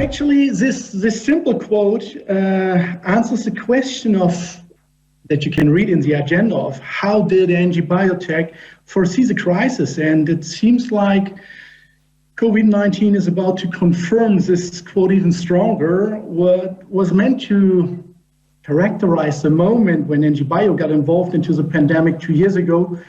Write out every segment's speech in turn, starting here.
actually, this simple quote answers the question of that you can read in the agenda of how did NG Biotech foresee the crisis, and it seems like COVID-19 is about to confirm this quote even stronger. What was meant to characterize the moment when NG Bio got involved into the pandemic 2 years ago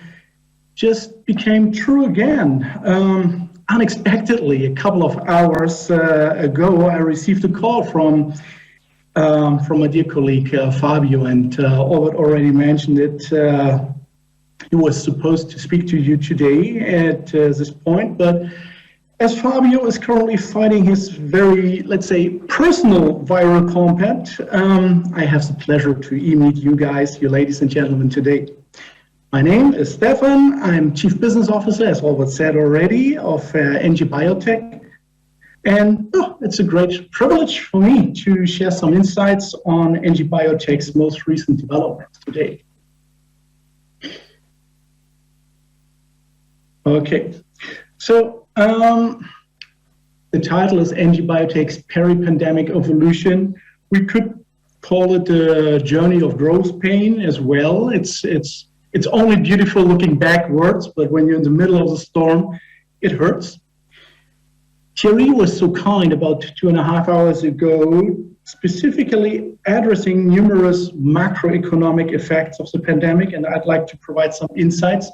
just became true again. Unexpectedly, a couple of hours ago, I received a call from my dear colleague Fabio, and Albert already mentioned it. He was supposed to speak to you today at this point, but as Fabio is currently fighting his very, let's say, personal viral combat, I have the pleasure to meet you guys, you ladies and gentlemen, today. My name is Stefan. I'm Chief Business Officer, as Albert said already, of NG Biotech. And it's a great privilege for me to share some insights on NG Biotech's most recent developments today. Okay, so the title is NG Biotech's Peri-Pandemic Evolution. We could call it a journey of growth pain as well. It's only beautiful looking backwards, but when you're in the middle of the storm, it hurts. Thierry was so kind about 2.5 hours ago, specifically addressing numerous macroeconomic effects of the pandemic, and I'd like to provide some insights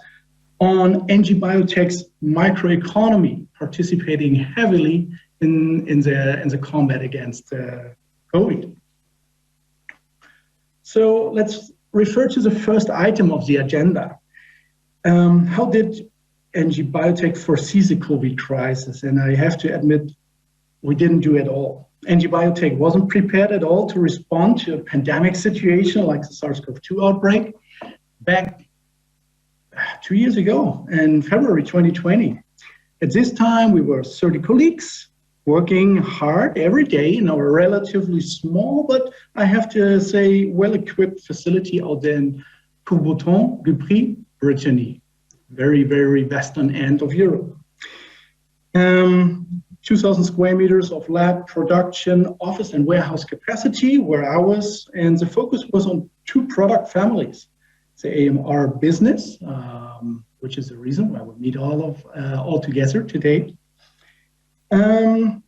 on NG Biotech's microeconomy, participating heavily in the combat against COVID. So let's refer to the first item of the agenda. How did NG Biotech foresee the COVID crisis? And I have to admit, we didn't do it all. NG Biotech wasn't prepared at all to respond to a pandemic situation like the SARS-CoV-2 outbreak back 2 years ago in February 2020. At this time, we were 30 colleagues working hard every day in our relatively small, but I have to say, well-equipped facility out there in Courbevoie, Dupri, Brittany, very, very western end of Europe. 2,000 square meters of lab, production, office, and warehouse capacity were ours, and the focus was on 2 product families. The AMR business, which is the reason why we meet all together today. And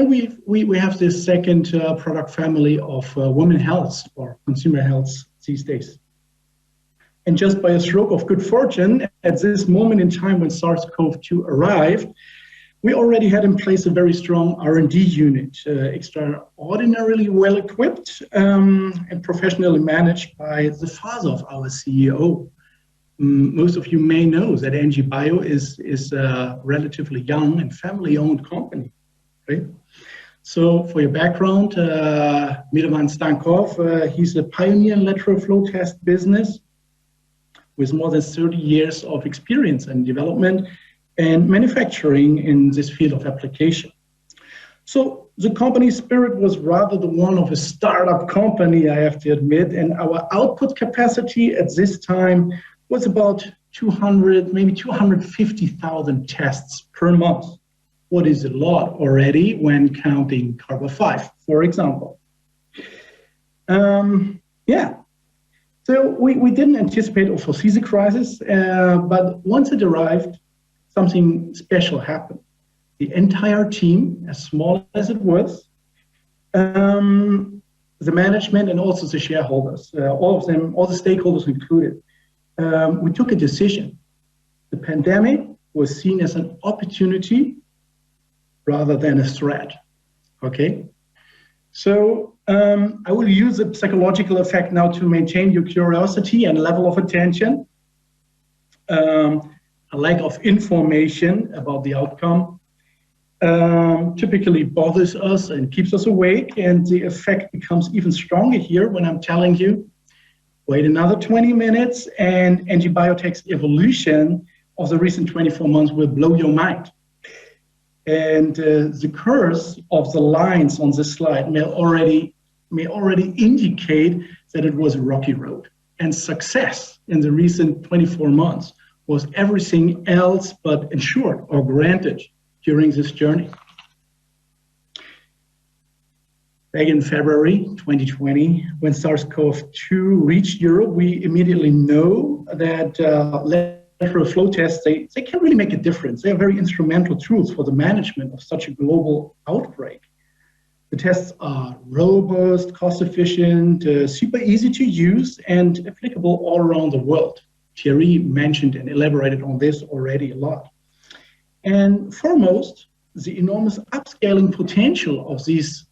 we have this second product family of women health or consumer health these days. And just by a stroke of good fortune, at this moment in time when SARS-CoV-2 arrived, we already had in place a very strong R&D unit, extraordinarily well equipped and professionally managed by the father of our CEO. Most of you may know that NG Bio is a relatively young and family-owned company. Right? So for your background, Mirovan Stankov, he's a pioneer in lateral flow test business with more than 30 years of experience in development and manufacturing in this field of application. So the company's spirit was rather the one of a startup company, I have to admit, and our output capacity at this time was about 200, maybe 250,000 tests per month. What is a lot already when counting Carbo 5, for example. So we didn't anticipate or foresee the crisis, but once it arrived, something special happened. The entire team, as small as it was, the management and also the shareholders, all of them, all the stakeholders included, we took a decision. The pandemic was seen as an opportunity rather than a threat, okay? So I will use the psychological effect now to maintain your curiosity and level of attention. A lack of information about the outcome typically bothers us and keeps us awake, and the effect becomes even stronger here when I'm telling you, wait another 20 minutes and NG Biotech's evolution of the recent 24 months will blow your mind. And the curse of the lines on this slide may already indicate that it was a rocky road. And success in the recent 24 months was everything else but ensured or granted during this journey. Back in February 2020, when SARS-CoV-2 reached Europe, we immediately know that lateral flow tests, they can really make a difference. They are very instrumental tools for the management of such a global outbreak. The tests are robust, cost-efficient, super easy to use, and applicable all around the world. Thierry mentioned and elaborated on this already a lot. And foremost, the enormous upscaling potential of these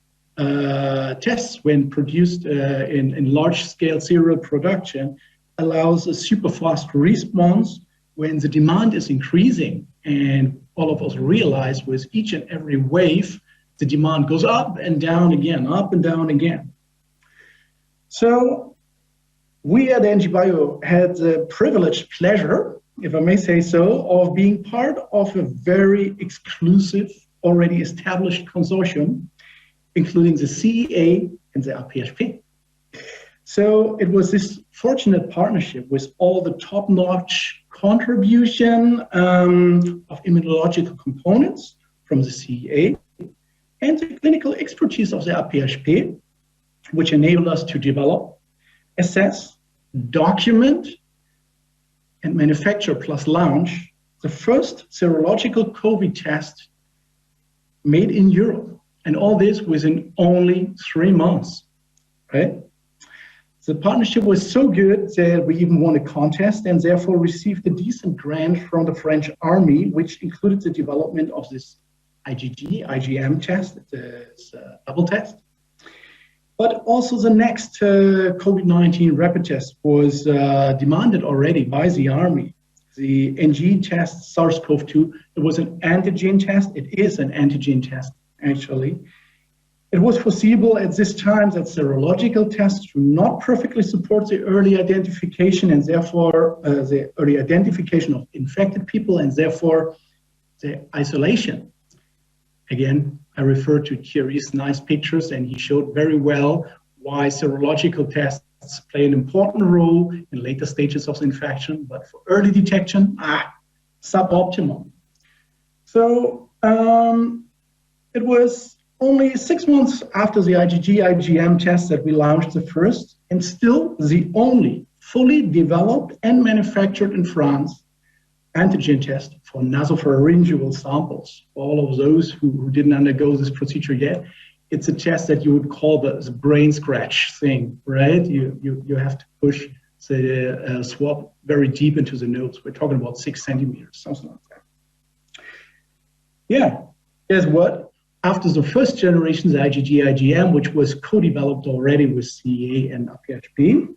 tests when produced in large-scale serial production allows a super fast response when the demand is increasing. And all of us realize with each and every wave, the demand goes up and down again, up and down again. So we at NGBio had the privileged pleasure, if I may say so, of being part of a very exclusive, already established consortium, including the CEA and the RPHP. So it was this fortunate partnership with all the top-notch contribution of immunological components from the CEA and the clinical expertise of the RPHP, which enabled us to develop, assess, document, and manufacture plus launch the first serological COVID test made in Europe. And all this within only 3 months, right? The partnership was so good that we even won a contest and therefore received a decent grant from the French Army, which included the development of this IgM test, this double test. But also the next COVID-19 rapid test was demanded already by the Army. The NG test, SARS-CoV-2, it was an antigen test. It is an antigen test, actually. It was foreseeable at this time that serological tests do not perfectly support the early identification and therefore the early identification of infected people and therefore the isolation. Again, I refer to Thierry's nice pictures, and he showed very well why serological tests play an important role in later stages of the infection, but for early detection, suboptimal. So it was only 6 months after the IgM test that we launched the first, and still the only fully developed and manufactured in France antigen test for nasopharyngeal samples. For all of those who didn't undergo this procedure yet, it's a test that you would call the brain scratch thing, right? You have to push the swab very deep into the nose. We're talking about 6 centimeters, something like that. Yeah, guess what? After the first generation, the IgM, which was co-developed already with CEA and RPHP,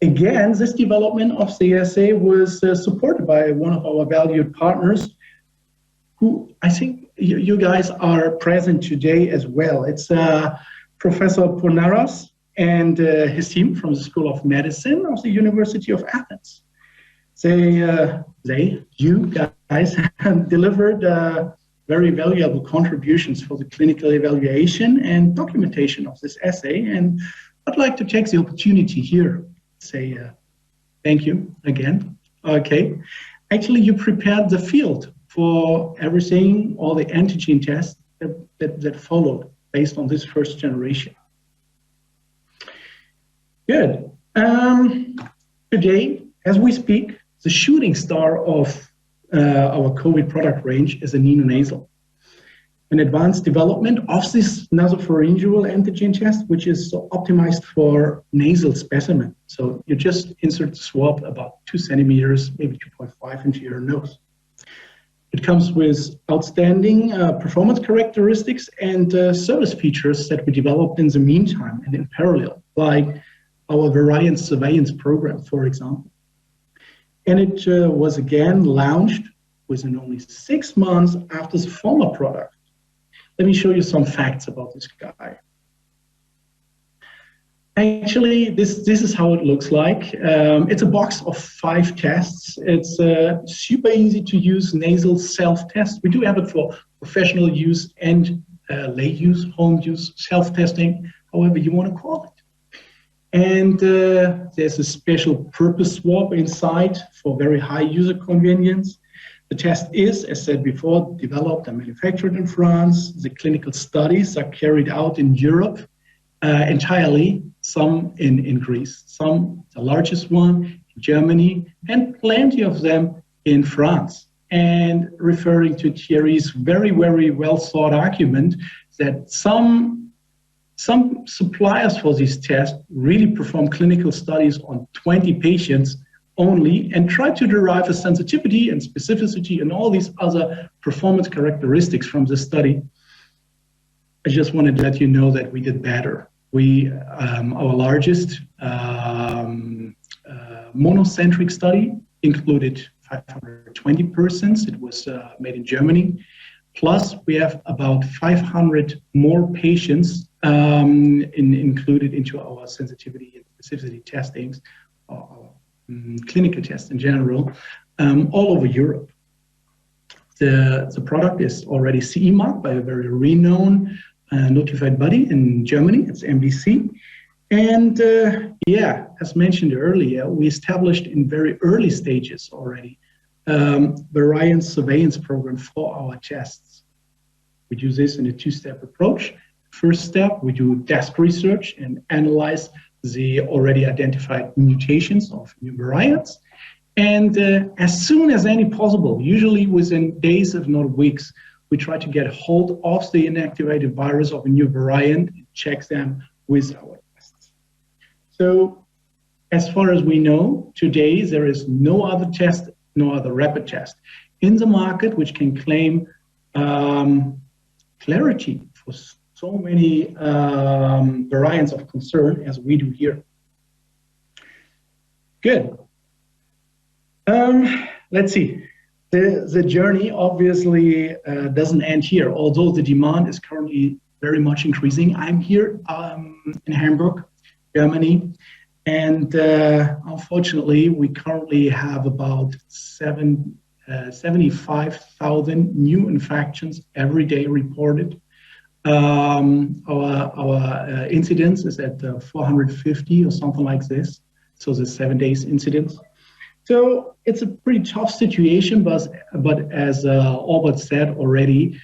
again, this development of the assay was supported by one of our valued partners, who I think you guys are present today as well. It's Professor Ponaras and his team from the School of Medicine of the University of Athens. You guys have delivered very valuable contributions for the clinical evaluation and documentation of this assay. And I'd like to take the opportunity here to say thank you again. Okay, actually you prepared the field for everything, all the antigen tests that followed based on this first generation. Good. Today, as we speak, the shooting star of our COVID product range is a nenonasal, an advanced development of this nasopharyngeal antigen test, which is optimized for nasal specimen. So you just insert the swab about 2 centimeters, maybe 2.5 into your nose. It comes with outstanding performance characteristics and service features that we developed in the meantime and in parallel, like our variant surveillance program, for example. And it was again launched within only 6 months after the former product. Let me show you some facts about this guy. Actually, this is how it looks like. It's a box of 5 tests. It's a super easy to use nasal self-test. We do have it for professional use and lay use, home use, self-testing, however you want to call it. And there's a special purpose swab inside for very high user convenience. The test is, as said before, developed and manufactured in France. The clinical studies are carried out in Europe entirely, some in Greece, some, the largest one, in Germany, and plenty of them in France. And referring to Thierry's very, very well thought argument that some suppliers for these tests really perform clinical studies on 20 patients only and try to derive a sensitivity and specificity and all these other performance characteristics from the study. I just wanted to let you know that we did better. Our largest monocentric study included 520 persons. It was made in Germany. Plus, we have about 500 more patients included into our sensitivity and specificity testings, or clinical tests in general, all over Europe. The product is already CE marked by a very renowned notified body in Germany. It's MBC. And as mentioned earlier, we established in very early stages already variant surveillance program for our tests. We do this in a two-step approach. First step, we do desk research and analyze the already identified mutations of new variants. And as soon as any possible, usually within days, if not weeks, we try to get hold of the inactivated virus of a new variant and check them with our tests. So as far as we know, today there is no other test, no other rapid test in the market which can claim clarity for so many variants of concern as we do here. Good. Let's see. The journey obviously doesn't end here, although the demand is currently very much increasing. I'm here in Hamburg, Germany, and unfortunately, we currently have about 75,000 new infections every day reported. Our incidence is at 450 or something like this. So the 7 days incidence. So it's a pretty tough situation, but as Albert said already,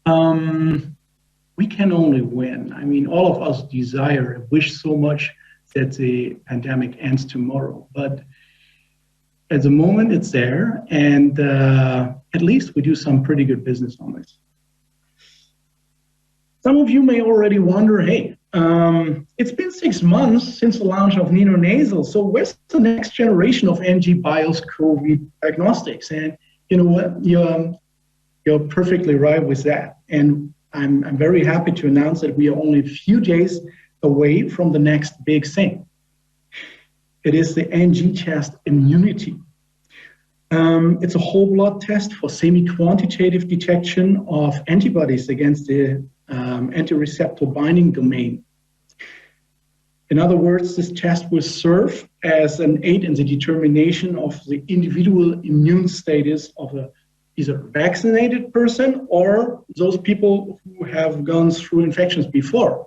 we can only win. I mean, all of us desire and wish so much that the pandemic ends tomorrow, but at the moment it's there, and at least we do some pretty good business on this. Some of you may already wonder, hey, it's been 6 months since the launch of Nasal, so where's the next generation of NG BIOS COVID diagnostics? And you know what, you're perfectly right with that. And I'm very happy to announce that we are only a few days away from the next big thing. It is the NG test Immunity. It's a whole blood test for semi-quantitative detection of antibodies against the anti-receptor binding domain. In other words, this test will serve as an aid in the determination of the individual immune status of a either vaccinated person or those people who have gone through infections before.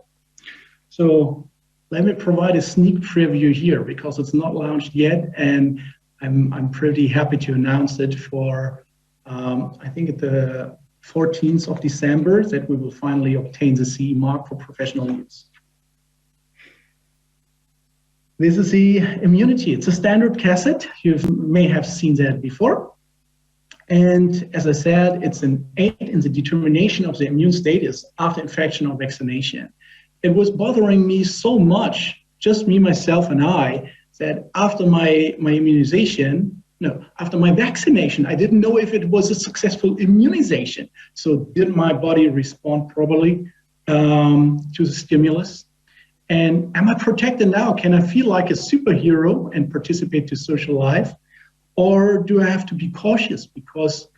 So let me provide a sneak preview here because it's not launched yet, and I'm pretty happy to announce it for, I think at the 14th of December, that we will finally obtain the CE mark for professional use. This is the Immunity. It's a standard cassette. You may have seen that before. And as I said, it's an aid in the determination of the immune status after infection or vaccination. It was bothering me so much, just me, myself, and I, that after my vaccination, I didn't know if it was a successful immunization. So did my body respond properly to the stimulus? And am I protected now? Can I feel like a superhero and participate to social life? Or do I have to be cautious because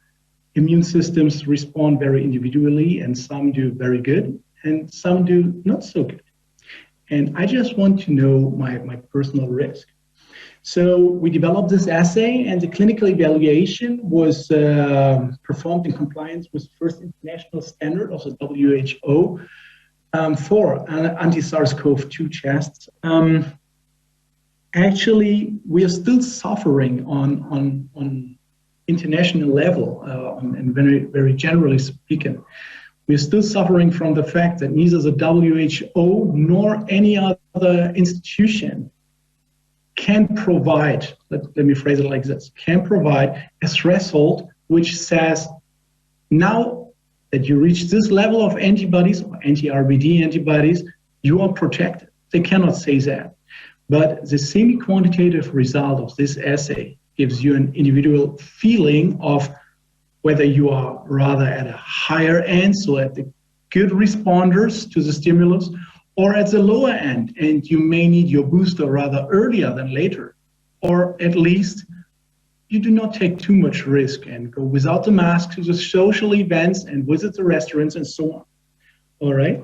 immune systems respond very individually and some do very good and some do not so good? And I just want to know my personal risk. So we developed this assay, and the clinical evaluation was performed in compliance with the first international standard of the WHO for anti-SARS-CoV-2 tests. Actually, we are still suffering on international level, and very, very generally speaking. We're still suffering from the fact that neither the WHO nor any other institution can provide, let me phrase it like this, can provide a threshold which says, now that you reach this level of antibodies or anti-RBD antibodies, you are protected. They cannot say that. But the semi-quantitative result of this assay gives you an individual feeling of whether you are rather at a higher end, so at the good responders to the stimulus, or at the lower end, and you may need your booster rather earlier than later, or at least you do not take too much risk and go without the mask to the social events and visit the restaurants and so on. All right.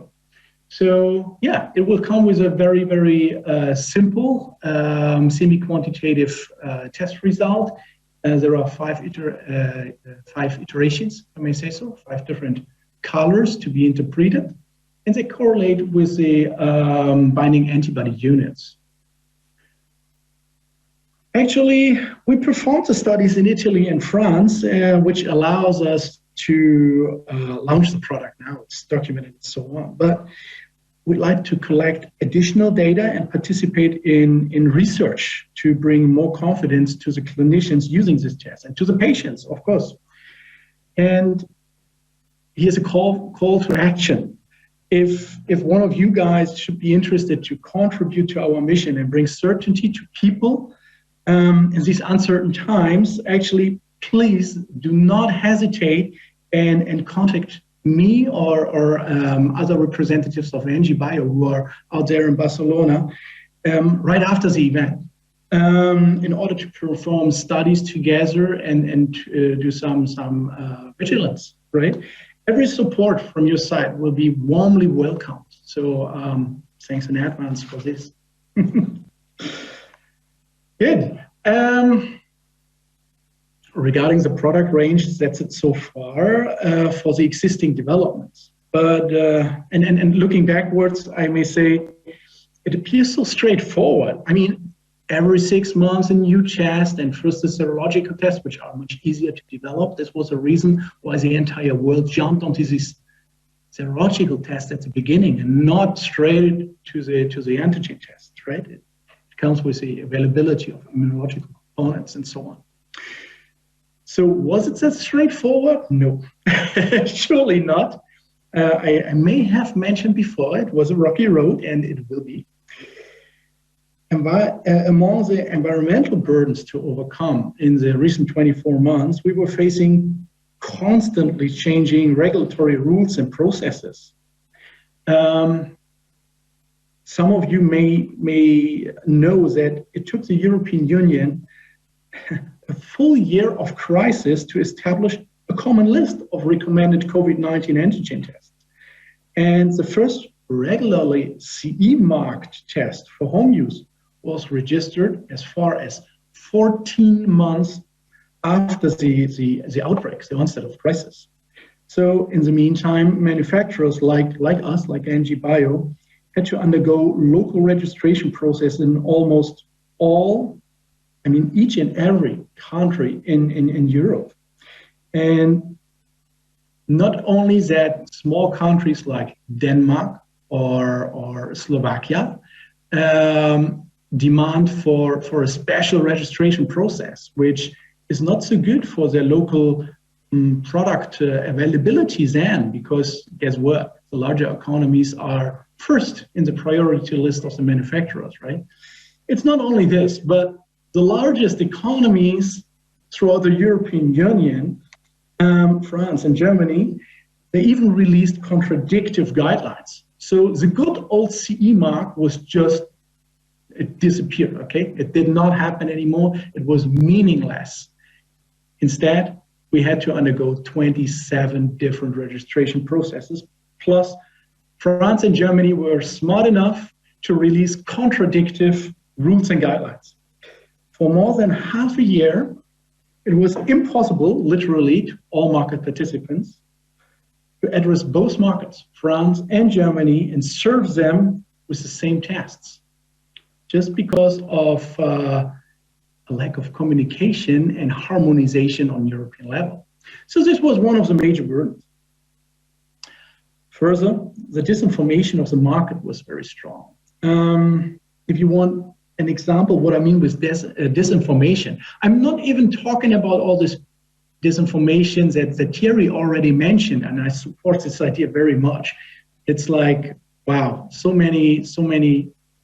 So yeah, it will come with a very, very simple semi-quantitative test result. There are five iterations, I may say so, 5 different colors to be interpreted, and they correlate with the binding antibody units. Actually, we performed the studies in Italy and France, which allows us to launch the product now. It's documented and so on. But we'd like to collect additional data and participate in research to bring more confidence to the clinicians using this test and to the patients, of course. And here's a call to action. If one of you guys should be interested to contribute to our mission and bring certainty to people in these uncertain times, actually, please do not hesitate and contact me or other representatives of NG Bio who are out there in Barcelona right after the event in order to perform studies together and do some vigilance, right? Every support from your side will be warmly welcomed. So thanks in advance for this. Good. Regarding the product range, that's it so far for the existing developments. But and looking backwards, I may say it appears so straightforward. I mean, every 6 months a new test, and first the serological tests, which are much easier to develop. This was a reason why the entire world jumped onto these serological tests at the beginning and not straight to the antigen tests, right? It comes with the availability of immunological components and so on. So was it that straightforward? No, surely not. I may have mentioned before, it was a rocky road, and it will be. Among the environmental burdens to overcome in the recent 24 months, we were facing constantly changing regulatory rules and processes. Some of you may know that it took the European Union a full year of crisis to establish a common list of recommended COVID-19 antigen tests. And the first regularly CE marked test for home use was registered as far as 14 months after the outbreaks, the onset of crisis. So in the meantime, manufacturers like us, like NG Bio, had to undergo local registration process in almost all, I mean, each and every country in Europe. And not only that, small countries like Denmark or Slovakia demand for a special registration process, which is not so good for their local product availability then, because guess what? The larger economies are first in the priority list of the manufacturers, right? It's not only this, but the largest economies throughout the European Union, France and Germany, they even released contradictive guidelines. So the good old CE mark was just, it disappeared, okay? It did not happen anymore. It was meaningless. Instead, we had to undergo 27 different registration processes. Plus, France and Germany were smart enough to release contradictive rules and guidelines. For more than half a year, it was impossible, literally, to all market participants to address both markets, France and Germany, and serve them with the same tests, just because of a lack of communication and harmonization on European level. So this was one of the major burdens. Further, the disinformation of the market was very strong. If you want an example, what I mean with disinformation, I'm not even talking about all this disinformation that Thierry already mentioned, and I support this idea very much. It's like, wow, so many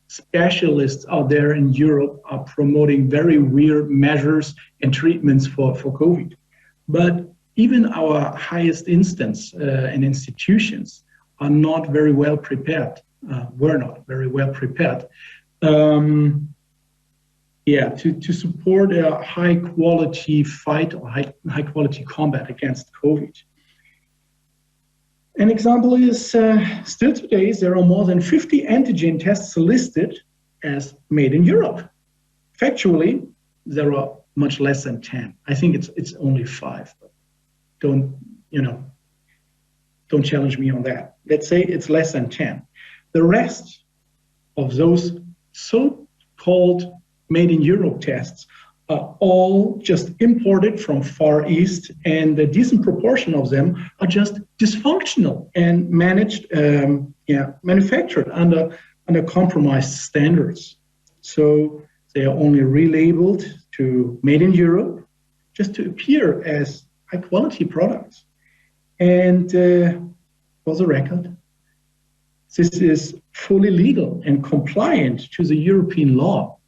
specialists out there in Europe are promoting very weird measures and treatments for COVID. But even our highest instance and institutions are not very well prepared, were not very well prepared to support a high quality fight or high quality combat against COVID. An example is still today, there are more than 50 antigen tests listed as made in Europe. Factually, there are much less than 10. I think it's only 5, but don't challenge me on that. Let's say it's less than 10. The rest of those so-called made in Europe tests are all just imported from Far East, and a decent proportion of them are just dysfunctional and manufactured under compromised standards. So they are only relabeled to made in Europe just to appear as high quality products. And for the record, this is fully legal and compliant to the European law.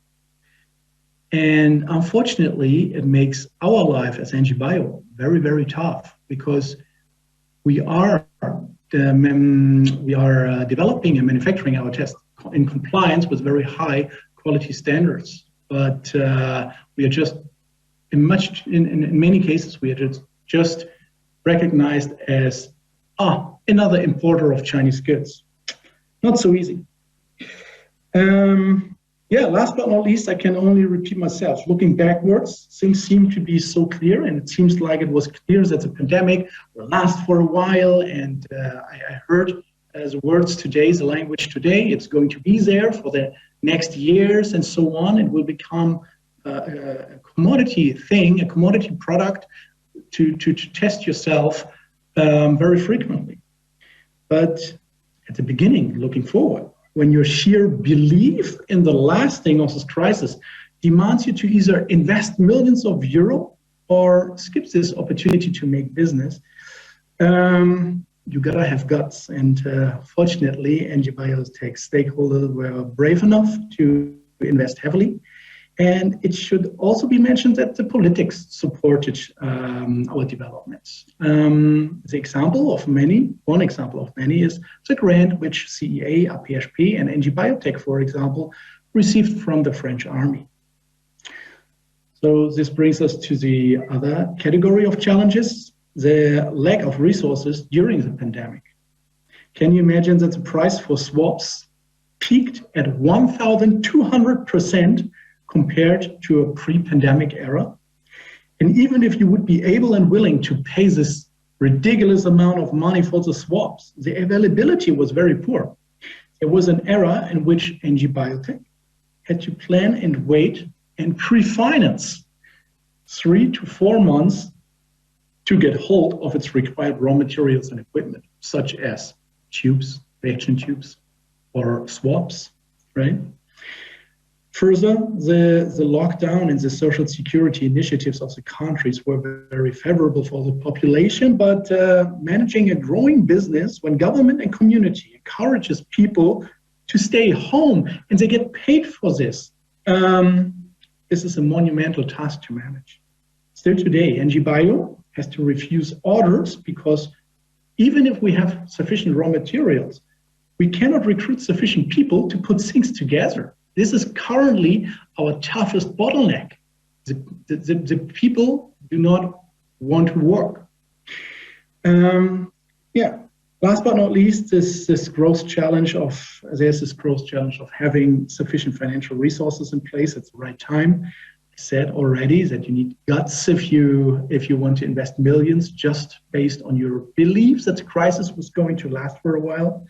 And unfortunately, it makes our life as NG Bio very, very tough, because we are developing and manufacturing our tests in compliance with very high quality standards. But we are just, in many cases, we are just recognized as another importer of Chinese goods. Not so easy. Last but not least, I can only repeat myself. Looking backwards, things seem to be so clear, and it seems like it was clear that the pandemic will last for a while. And I heard the words today, the language today, it's going to be there for the next years and so on. It will become a commodity thing, a commodity product to test yourself very frequently. But at the beginning, looking forward, when your sheer belief in the lasting of this crisis demands you to either invest millions of euro or skip this opportunity to make business, you gotta have guts. And fortunately, NG Biotech stakeholders were brave enough to invest heavily. And it should also be mentioned that the politics supported our developments. One example of many is the grant which CEA, APHP, and NG Biotech, for example, received from the French army. So this brings us to the other category of challenges, the lack of resources during the pandemic. Can you imagine that the price for swabs peaked at 1,200% compared to a pre-pandemic era? And even if you would be able and willing to pay this ridiculous amount of money for the swabs, the availability was very poor. There was an era in which NG Biotech had to plan and wait and pre-finance 3 to 4 months to get hold of its required raw materials and equipment, such as tubes, reaction tubes, or swabs, right? Further, the lockdown and the social security initiatives of the countries were very favorable for the population, but managing a growing business when government and community encourages people to stay home and they get paid for this, this is a monumental task to manage. Still today, NG Bio has to refuse orders because even if we have sufficient raw materials, we cannot recruit sufficient people to put things together. This is currently our toughest bottleneck. The people do not want to work. Last but not least, there's this growth challenge of having sufficient financial resources in place at the right time. I said already that you need guts if you want to invest millions just based on your beliefs that the crisis was going to last for a while.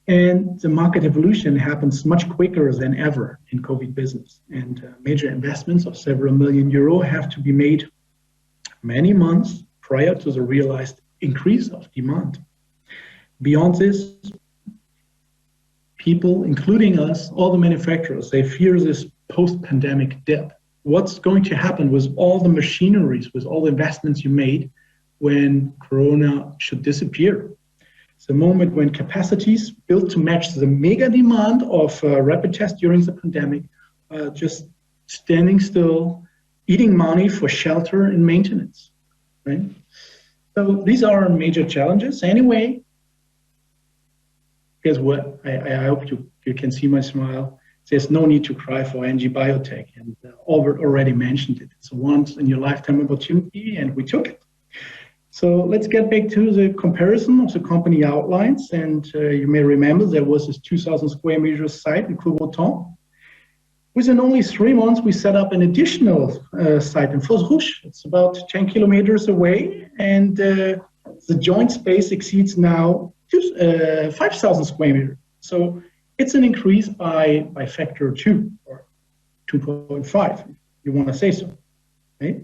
And the market evolution happens much quicker than ever in COVID business. And major investments of several million euro have to be made many months prior to the realized increase of demand. Beyond this, people, including us, all the manufacturers, they fear this post-pandemic dip. What's going to happen with all the machineries, with all the investments you made when Corona should disappear? It's a moment when capacities built to match the mega demand of rapid tests during the pandemic just standing still, eating money for shelter and maintenance, right? So these are major challenges. Anyway, guess what? I hope you can see my smile. There's no need to cry for NG Biotech, and Albert already mentioned it. It's a once in your lifetime opportunity, and we took it. So let's get back to the comparison of the company outlines. And you may remember there was this 2,000 square meters site in Coubertin. Within only 3 months, we set up an additional site in Fos-Rouge. It's about 10 kilometers away, and the joint space exceeds now 5,000 square meters. So it's an increase by factor 2 or 2.5, if you want to say so, right?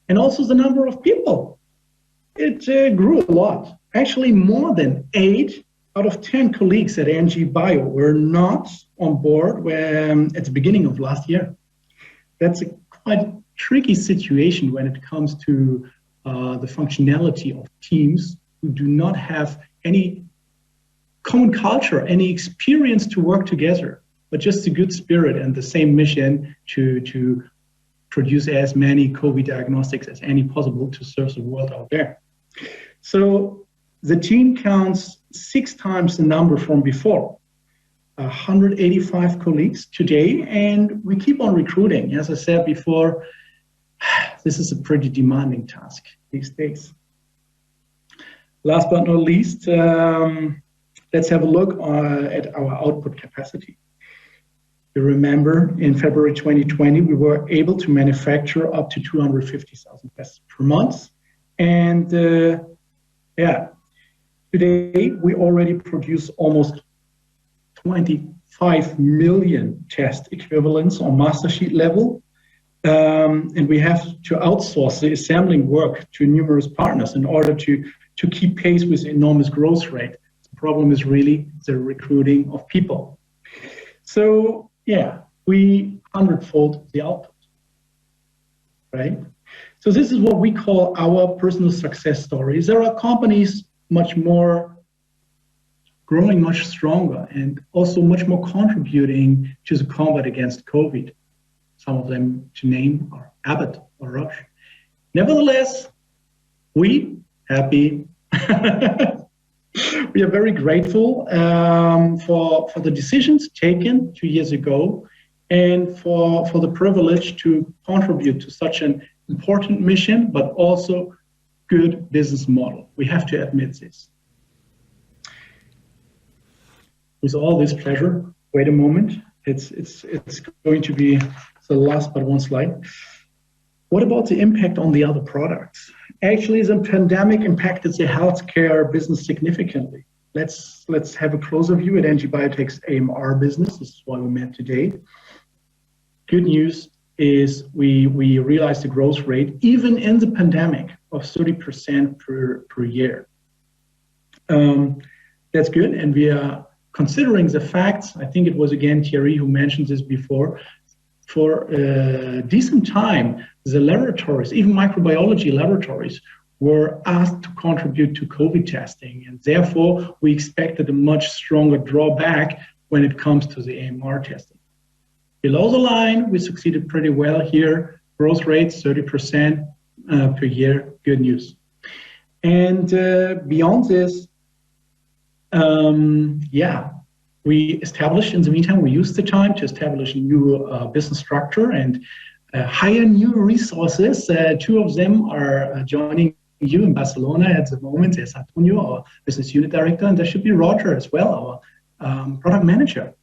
And also the number of people. It grew a lot. Actually, more than 8 out of 10 colleagues at NG Bio were not on board at the beginning of last year. That's a quite tricky situation when it comes to the functionality of teams who do not have any common culture, any experience to work together, but just a good spirit and the same mission to produce as many COVID diagnostics as any possible to serve the world out there. So the team counts 6 times the number from before, 185 colleagues today, and we keep on recruiting. As I said before, this is a pretty demanding task these days. Last but not least, let's have a look at our output capacity. You remember in February 2020, we were able to manufacture up to 250,000 tests per month. And today we already produce almost 25 million test equivalents on master sheet level. And we have to outsource the assembling work to numerous partners in order to keep pace with the enormous growth rate. The problem is really the recruiting of people. So we 100-fold the output, right? So this is what we call our personal success stories. There are companies much more growing much stronger and also much more contributing to the combat against COVID. Some of them to name are Abbott or Roche. Nevertheless, we happy. We are very grateful for the decisions taken 2 years ago and for the privilege to contribute to such an important mission, but also good business model. We have to admit this. With all this pleasure, wait a moment. It's going to be the last but one slide. What about the impact on the other products? Actually, the pandemic impacted the healthcare business significantly. Let's have a closer view at NG Biotech's AMR business. This is why we met today. Good news is we realized a growth rate, even in the pandemic, of 30% per year. That's good, and we are considering the facts. I think it was again Thierry who mentioned this before. For a decent time, the laboratories, even microbiology laboratories, were asked to contribute to COVID testing, and therefore we expected a much stronger drawback when it comes to the AMR testing. Below the line, we succeeded pretty well here. Growth rates, 30% per year, good news. And beyond this, we established, in the meantime, we used the time to establish a new business structure and hire new resources. 2 of them are joining you in Barcelona at the moment. There's Antonio, our business unit director, and there should be Roger as well, our product manager.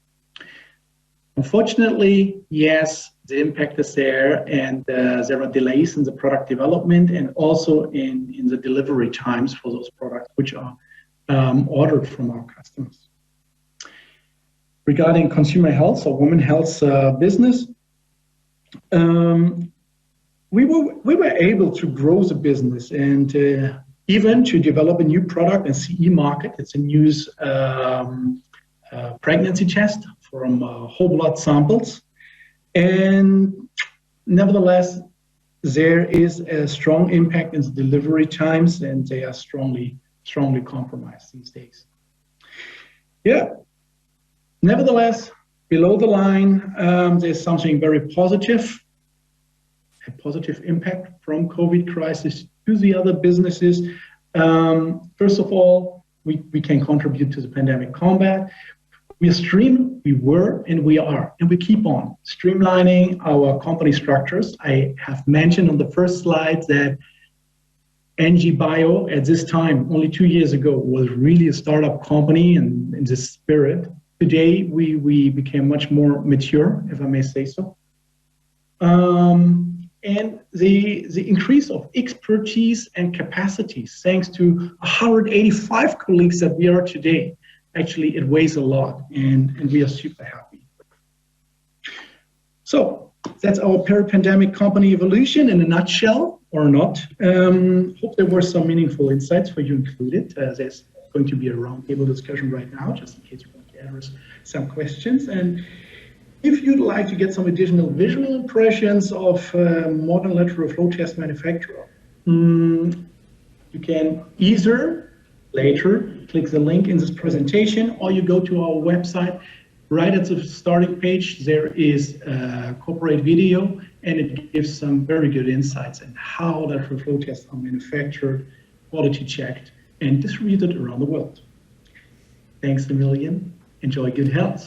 Unfortunately, yes, the impact is there, and there are delays in the product development and also in the delivery times for those products which are ordered from our customers. Regarding consumer health or women's health business, we were able to grow the business and even to develop a new product in CE market. It's a new pregnancy test from whole blood samples. And nevertheless, there is a strong impact in the delivery times, and they are strongly compromised these days. Yeah. Nevertheless, below the line, there's something very positive, a positive impact from COVID crisis to the other businesses. First of all, we can contribute to the pandemic combat. We were and we are, and we keep on streamlining our company structures. I have mentioned on the first slide that NG Bio at this time, only 2 years ago, was really a startup company and in this spirit. Today, we became much more mature, if I may say so. And the increase of expertise and capacities, thanks to 185 colleagues that we are today, actually it weighs a lot, and we are super happy. So that's our peri-pandemic company evolution in a nutshell, or not. Hope there were some meaningful insights for you included. There's going to be a roundtable discussion right now, just in case you want to address some questions. And if you'd like to get some additional visual impressions of modern lateral flow test manufacturer, you can either later click the link in this presentation, or you go to our website. Right at the starting page, there is a corporate video, and it gives some very good insights on how lateral flow tests are manufactured, quality checked, and distributed around the world. Thanks a million. Enjoy good health.